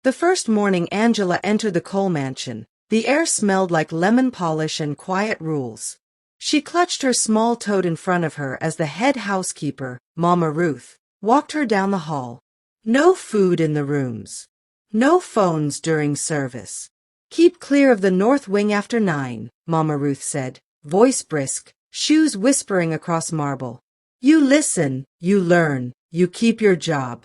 The first morning Angela entered the Cole mansion, the air smelled like lemon polish and quiet rules. She clutched her small toad in front of her as the head housekeeper, Mama Ruth, walked her down the hall. No food in the rooms. No phones during service. Keep clear of the north wing after 9, Mama Ruth said, voice brisk, shoes whispering across marble. You listen, you learn, you keep your job.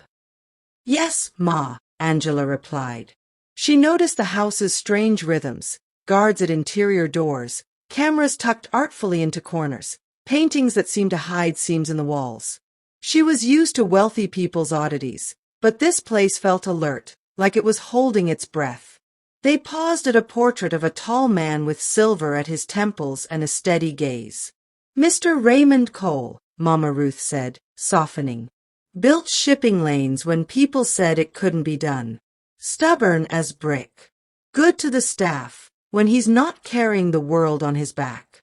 Yes, Ma, Angela replied. She noticed the house's strange rhythms, guards at interior doors, cameras tucked artfully into corners, paintings that seemed to hide seams in the walls. She was used to wealthy people's oddities, but this place felt alert, like it was holding its breath. They paused at a portrait of a tall man with silver at his temples and a steady gaze. Mr. Raymond Cole, Mama Ruth said, softening. Built shipping lanes when people said it couldn't be done. Stubborn as brick. Good to the staff, when he's not carrying the world on his back.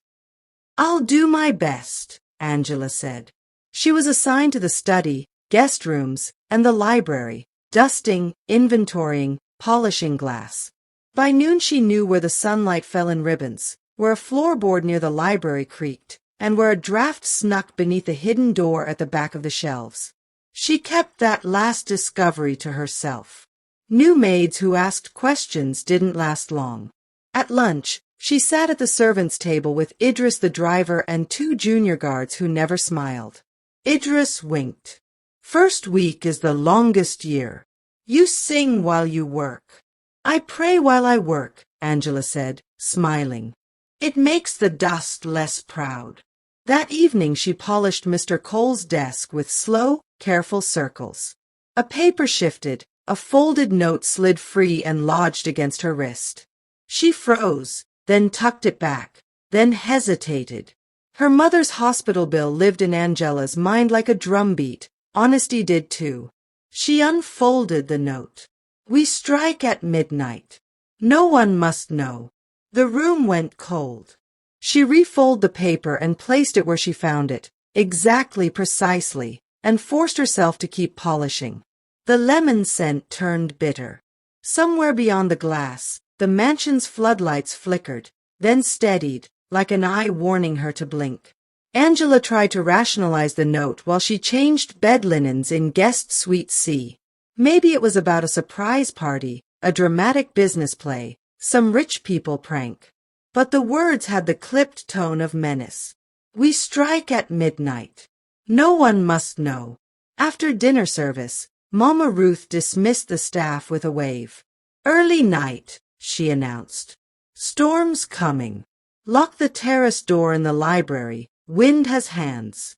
I'll do my best, Angela said. She was assigned to the study, guest rooms, and the library, dusting, inventorying, polishing glass. By noon she knew where the sunlight fell in ribbons, where a floorboard near the library creaked, and where a draft snuck beneath a hidden door at the back of the shelves. She kept that last discovery to herself. New maids who asked questions didn't last long. At lunch, she sat at the servants' table with Idris the driver and 2 junior guards who never smiled. Idris winked. First week is the longest year. You sing while you work. I pray while I work, Angela said, smiling. It makes the dust less proud. That evening she polished Mr. Cole's desk with slow, careful circles. A paper shifted, a folded note slid free and lodged against her wrist. She froze, then tucked it back, then hesitated. Her mother's hospital bill lived in Angela's mind like a drumbeat. Honesty did too. She unfolded the note. We strike at midnight. No one must know. The room went cold. She refolded the paper and placed it where she found it, exactly, precisely, and forced herself to keep polishing. The lemon scent turned bitter. Somewhere beyond the glass, the mansion's floodlights flickered, then steadied, like an eye warning her to blink. Angela tried to rationalize the note while she changed bed linens in guest suite C. Maybe it was about a surprise party, a dramatic business play, some rich people prank. But the words had the clipped tone of menace. We strike at midnight. No one must know. After dinner service, Mama Ruth dismissed the staff with a wave. Early night, she announced. Storm's coming. Lock the terrace door in the library. Wind has hands.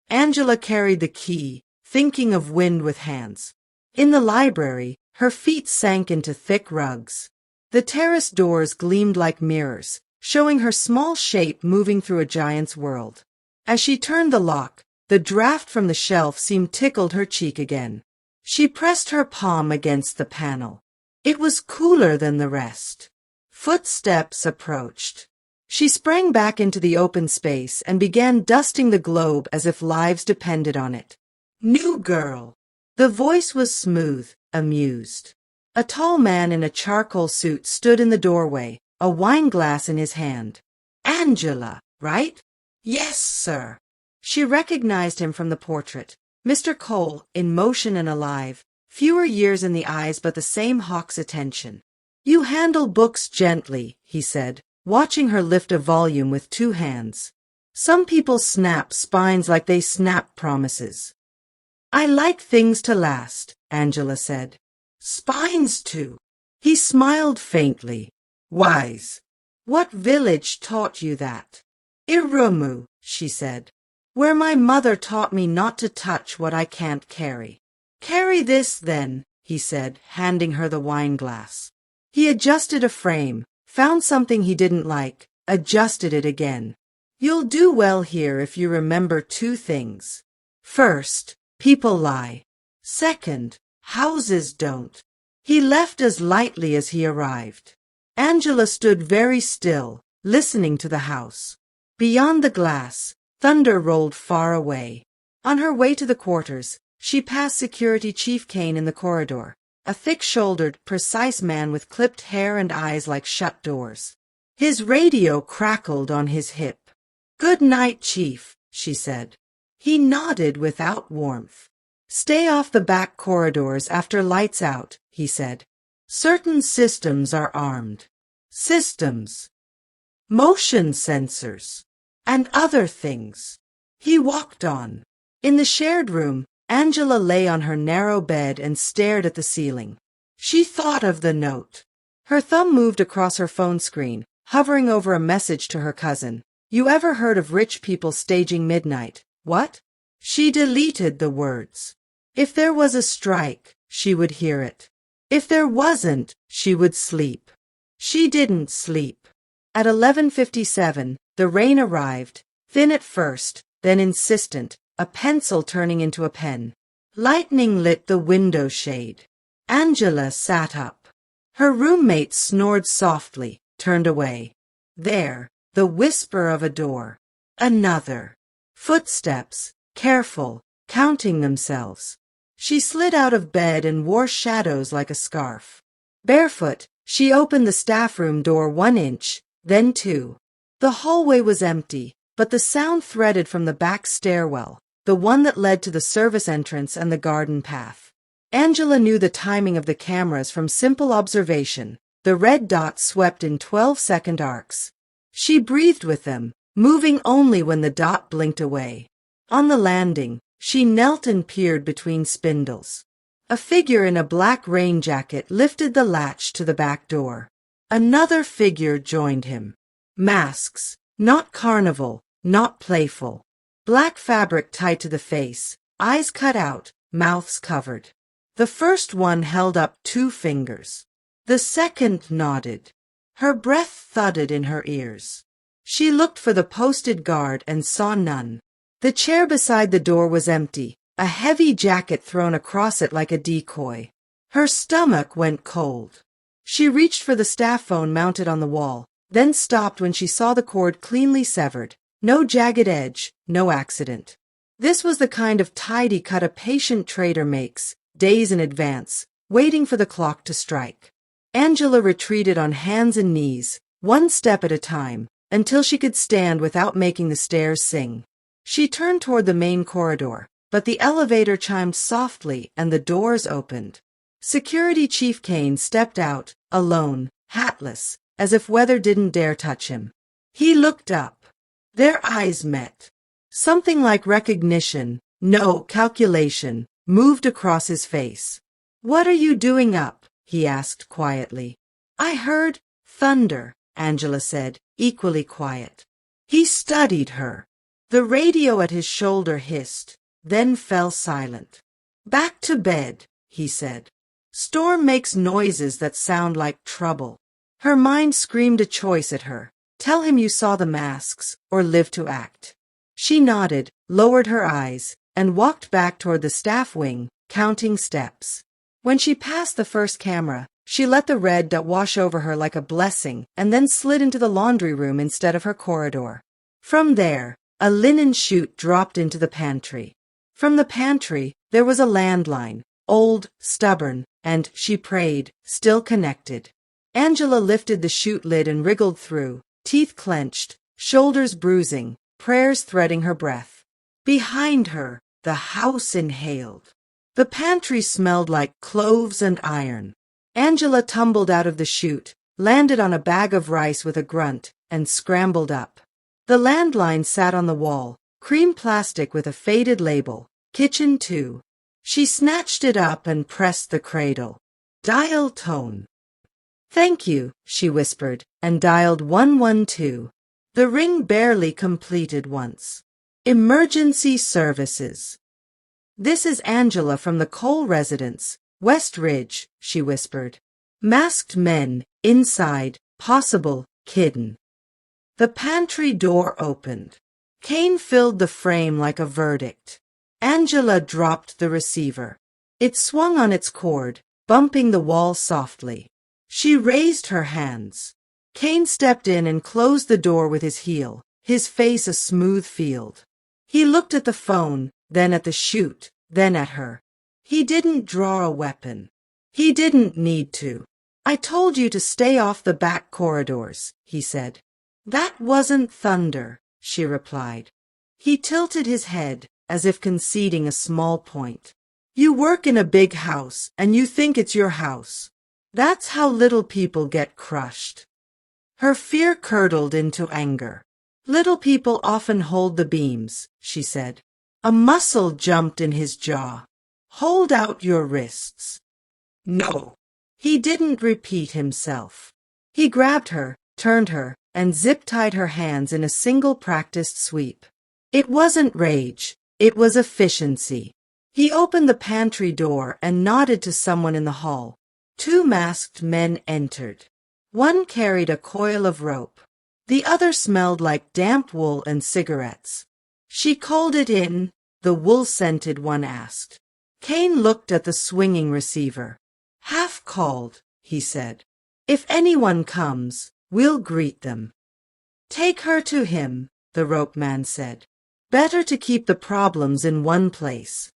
Angela carried the key, thinking of wind with hands. In the library, her feet sank into thick rugs. The terrace doors gleamed like mirrors, showing her small shape moving through a giant's world. As she turned the lock, the draft from the shelf seemed tickled her cheek again. She pressed her palm against the panel. It was cooler than the rest. Footsteps approached. She sprang back into the open space and began dusting the globe as if lives depended on it. New girl. The voice was smooth, amused. A tall man in a charcoal suit stood in the doorway, a wine glass in his hand. Angela, right? Yes, sir. She recognized him from the portrait. Mr. Cole, in motion and alive, fewer years in the eyes but the same hawk's attention. You handle books gently, he said, watching her lift a volume with 2 hands. Some people snap spines like they snap promises. I like things to last, Angela said. Spines too. He smiled faintly. Wise. What village taught you that? Iramu, she said. Where my mother taught me not to touch what I can't carry. Carry this then, he said, handing her the wine glass. He adjusted a frame, found something he didn't like, adjusted it again. You'll do well here if you remember 2 things. First, people lie. Second, houses don't. He left as lightly as he arrived. Angela stood very still, listening to the house. Beyond the glass, thunder rolled far away. On her way to the quarters, she passed Security Chief Kane in the corridor. A thick-shouldered, precise man with clipped hair and eyes like shut doors. His radio crackled on his hip. "Good night, Chief," she said. He nodded without warmth. "Stay off the back corridors after lights out," he said. "Certain systems are armed. Systems. Motion sensors. And other things." He walked on. In the shared room, Angela lay on her narrow bed and stared at the ceiling. She thought of the note. Her thumb moved across her phone screen, hovering over a message to her cousin. "You ever heard of rich people staging midnight? What?" She deleted the words. If there was a strike, she would hear it. If there wasn't, she would sleep. She didn't sleep. At 11:57, the rain arrived, thin at first, then insistent, a pencil turning into a pen. Lightning lit the window shade. Angela sat up. Her roommate snored softly, turned away. There, the whisper of a door. Another. Footsteps, careful, counting themselves. She slid out of bed and wore shadows like a scarf. Barefoot, she opened the staff room door 1 inch, then 2. The hallway was empty, but the sound threaded from the back stairwell, the one that led to the service entrance and the garden path. Angela knew the timing of the cameras from simple observation. The red dots swept in 12-second arcs. She breathed with them, moving only when the dot blinked away. On the landing, she knelt and peered between spindles. A figure in a black rain jacket lifted the latch to the back door. Another figure joined him. Masks, not carnival, not playful. Black fabric tied to the face, eyes cut out, mouths covered. The first one held up 2 fingers. The second nodded. Her breath thudded in her ears. She looked for the posted guard and saw none. The chair beside the door was empty, a heavy jacket thrown across it like a decoy. Her stomach went cold. She reached for the staff phone mounted on the wall, then stopped when she saw the cord cleanly severed. No jagged edge, no accident. This was the kind of tidy cut a patient trader makes, days in advance, waiting for the clock to strike. Angela retreated on hands and knees, 1 step at a time, until she could stand without making the stairs sing. She turned toward the main corridor, but the elevator chimed softly and the doors opened. Security Chief Kane stepped out, alone, hatless, as if weather didn't dare touch him. He looked up. Their eyes met. Something like recognition, no calculation, moved across his face. "What are you doing up?" he asked quietly. "I heard thunder," Angela said, equally quiet. He studied her. The radio at his shoulder hissed, then fell silent. "Back to bed," he said. "Storm makes noises that sound like trouble." Her mind screamed a choice at her. Tell him you saw the masks, or live to act. She nodded, lowered her eyes, and walked back toward the staff wing, counting steps. When she passed the first camera, she let the red dot wash over her like a blessing and then slid into the laundry room instead of her corridor. From there, a linen chute dropped into the pantry. From the pantry, there was a landline, old, stubborn, and, she prayed, still connected. Angela lifted the chute lid and wriggled through, teeth clenched, shoulders bruising, prayers threading her breath. Behind her, the house inhaled. The pantry smelled like cloves and iron. Angela tumbled out of the chute, landed on a bag of rice with a grunt, and scrambled up. The landline sat on the wall, cream plastic with a faded label, Kitchen 2. She snatched it up and pressed the cradle. Dial tone. "Thank you," she whispered, and dialed 112. The ring barely completed once. "Emergency services." "This is Angela from the Cole residence, West Ridge," she whispered. "Masked men, inside, possible, kidden." The pantry door opened. Kane filled the frame like a verdict. Angela dropped the receiver. It swung on its cord, bumping the wall softly. She raised her hands. Kane stepped in and closed the door with his heel, his face a smooth field. He looked at the phone, then at the chute, then at her. He didn't draw a weapon. He didn't need to. I told you to stay off the back corridors, he said. That wasn't thunder, she replied. He tilted his head, as if conceding a small point. You work in a big house, and you think it's your house. That's how little people get crushed. Her fear curdled into anger. Little people often hold the beams, she said. A muscle jumped in his jaw. Hold out your wrists. No. He didn't repeat himself. He grabbed her, turned her, and zip-tied her hands in a single practiced sweep. It wasn't rage, it was efficiency. He opened the pantry door and nodded to someone in the hall. 2 masked men entered. One carried a coil of rope. The other smelled like damp wool and cigarettes. She called it in, the wool-scented one asked. Kane looked at the swinging receiver. Half called, he said. If anyone comes, we'll greet them. Take her to him, the rope man said. Better to keep the problems in one place.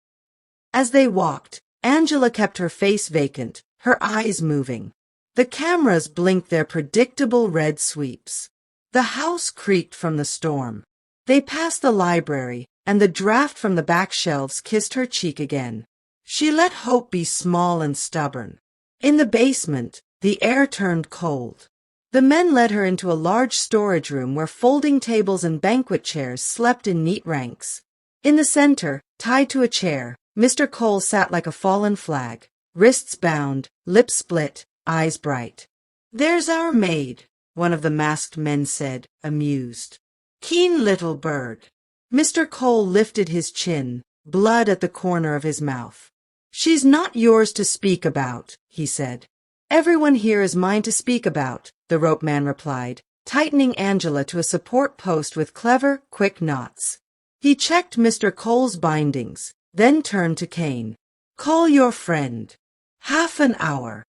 As they walked, Angela kept her face vacant, her eyes moving. The cameras blinked their predictable red sweeps. The house creaked from the storm. They passed the library, and the draft from the back shelves kissed her cheek again. She let hope be small and stubborn. In the basement, the air turned cold. The men led her into a large storage room where folding tables and banquet chairs slept in neat ranks. In the center, tied to a chair, Mr. Cole sat like a fallen flag, wrists bound, lips split, eyes bright. There's our maid, one of the masked men said, amused. Keen little bird. Mr. Cole lifted his chin, blood at the corner of his mouth. She's not yours to speak about, he said. Everyone here is mine to speak about, the rope man replied, tightening Angela to a support post with clever, quick knots. He checked Mr. Cole's bindings, then turned to Kane. Call your friend. Half an hour.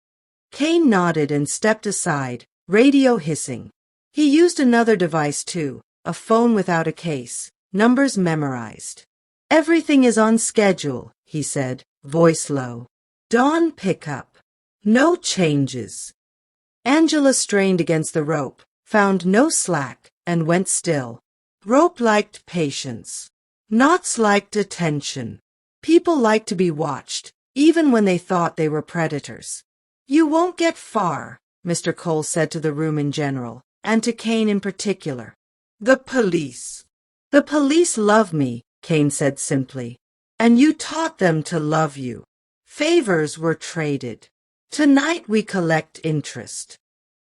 Kane nodded and stepped aside, radio hissing. He used another device too, a phone without a case, numbers memorized. Everything is on schedule, he said, voice low. Dawn pickup. No changes. Angela strained against the rope, found no slack, and went still. Rope liked patience. Knots liked attention. People liked to be watched, even when they thought they were predators. You won't get far, Mr. Cole said to the room in general, and to Kane in particular. The police. The police love me, Kane said simply. And you taught them to love you. Favors were traded. Tonight we collect interest.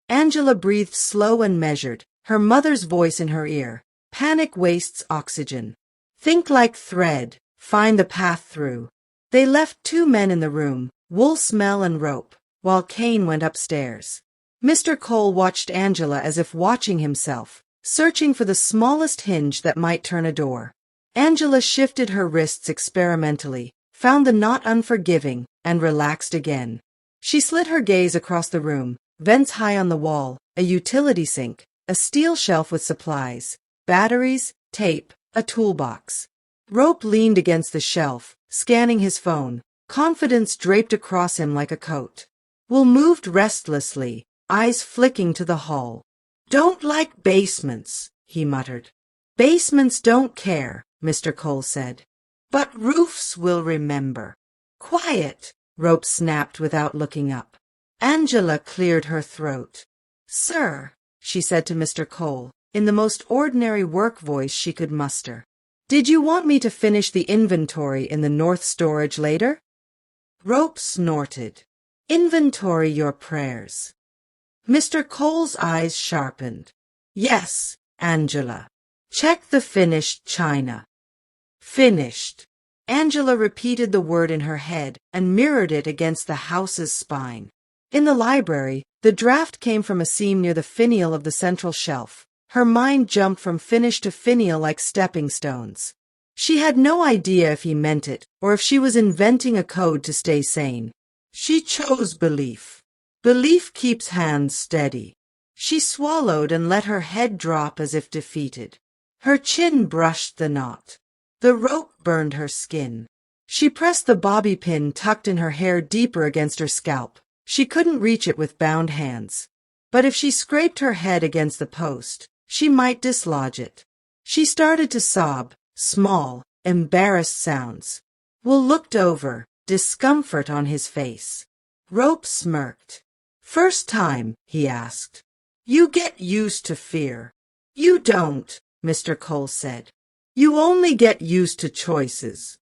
Angela breathed slow and measured, her mother's voice in her ear. Panic wastes oxygen. Think like thread, find the path through. They left 2 men in the room, wool smell and rope, while Kane went upstairs. Mr. Cole watched Angela as if watching himself, searching for the smallest hinge that might turn a door. Angela shifted her wrists experimentally, found the knot unforgiving, and relaxed again. She slid her gaze across the room, vents high on the wall, a utility sink, a steel shelf with supplies, batteries, tape, a toolbox. Rope leaned against the shelf, scanning his phone, confidence draped across him like a coat. Will moved restlessly, eyes flicking to the hall. Don't like basements, he muttered. Basements don't care, Mr. Cole said. But roofs will remember. Quiet, Rope snapped without looking up. Angela cleared her throat. Sir, she said to Mr. Cole, in the most ordinary work voice she could muster. Did you want me to finish the inventory in the north storage later? Rope snorted. Inventory your prayers. Mr. Cole's eyes sharpened. Yes, Angela. Check the finished china. Finished. Angela repeated the word in her head and mirrored it against the house's spine. In the library, the draft came from a seam near the finial of the central shelf. Her mind jumped from finish to finial like stepping stones. She had no idea if he meant it or if she was inventing a code to stay sane. She chose belief. Belief keeps hands steady. She swallowed and let her head drop as if defeated. Her chin brushed the knot. The rope burned her skin. She pressed the bobby pin tucked in her hair deeper against her scalp. She couldn't reach it with bound hands. But if she scraped her head against the post, she might dislodge it. She started to sob, small, embarrassed sounds. Will looked over, discomfort on his face. Rope smirked. "First time?" he asked. "You get used to fear." "You don't," Mr. Cole said. "You only get used to choices."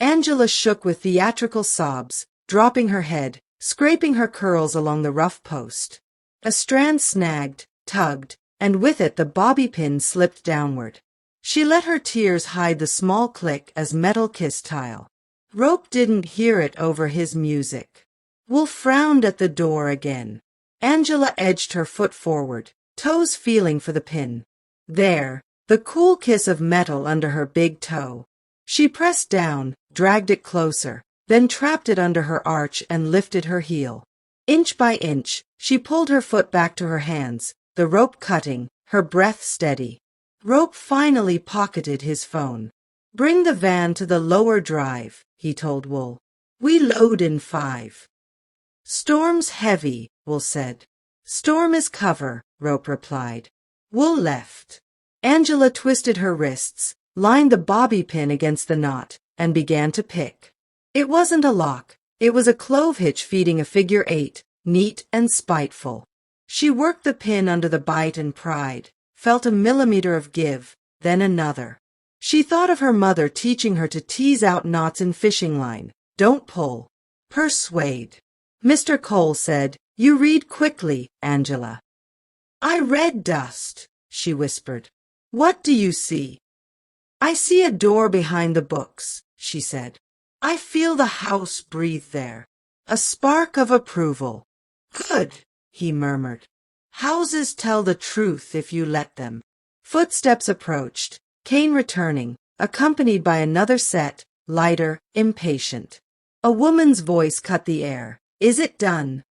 Angela shook with theatrical sobs, dropping her head, scraping her curls along the rough post. A strand snagged, tugged, and with it the bobby pin slipped downward. She let her tears hide the small click as metal kissed tile. Rope didn't hear it over his music. Will frowned at the door again. Angela edged her foot forward, toes feeling for the pin. There, the cool kiss of metal under her big toe. She pressed down, dragged it closer, then trapped it under her arch and lifted her heel. Inch by inch, she pulled her foot back to her hands, the rope cutting, her breath steady. Rope finally pocketed his phone. "Bring the van to the lower drive," he told Wool. "We load in 5. "Storm's heavy," Wool said. "Storm is cover," Rope replied. Wool left. Angela twisted her wrists, lined the bobby pin against the knot, and began to pick. It wasn't a lock. It was a clove hitch feeding a figure 8, neat and spiteful. She worked the pin under the bite and pried, felt a millimeter of give, then another. She thought of her mother teaching her to tease out knots in fishing line. Don't pull. Persuade. Mr. Cole said, "You read quickly, Angela." "I read dust," she whispered. "What do you see?" "I see a door behind the books," she said. "I feel the house breathe there. A spark of approval." "Good," he murmured. "Houses tell the truth if you let them." Footsteps approached, Kane returning, accompanied by another set, lighter, impatient. A woman's voice cut the air. "Is it done?"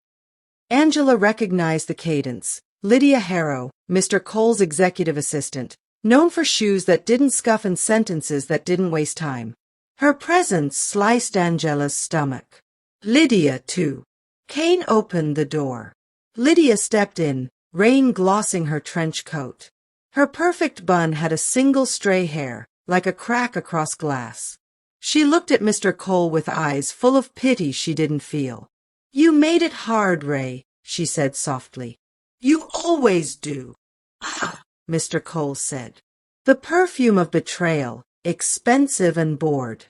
Angela recognized the cadence. Lydia Harrow, Mr. Cole's executive assistant, known for shoes that didn't scuff and sentences that didn't waste time. Her presence sliced Angela's stomach. Lydia, too. Kane opened the door. Lydia stepped in, rain glossing her trench coat. Her perfect bun had a single stray hair, like a crack across glass. She looked at Mr. Cole with eyes full of pity she didn't feel. "You made it hard, Ray," she said softly. "You always do." "Ah," Mr. Cole said. The perfume of betrayal, expensive and bored.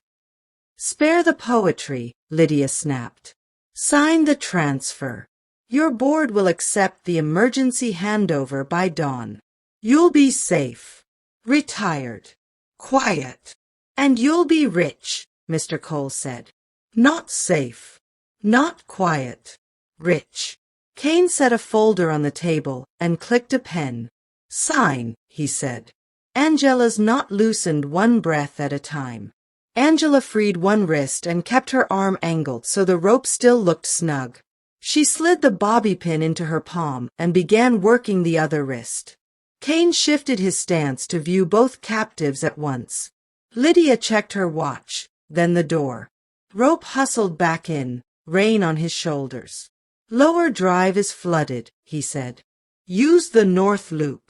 "Spare the poetry," Lydia snapped. "Sign the transfer. Your board will accept the emergency handover by dawn. You'll be safe. Retired. Quiet. And you'll be rich," Mr. Cole said. "Not safe. Not quiet. Rich." Kane set a folder on the table and clicked a pen. "Sign," he said. Angela's knot loosened one breath at a time. Angela freed one wrist and kept her arm angled so the rope still looked snug. She slid the bobby pin into her palm and began working the other wrist. Kane shifted his stance to view both captives at once. Lydia checked her watch, then the door. Rope hustled back in, rain on his shoulders. "Lower drive is flooded," he said. "Use the north loop."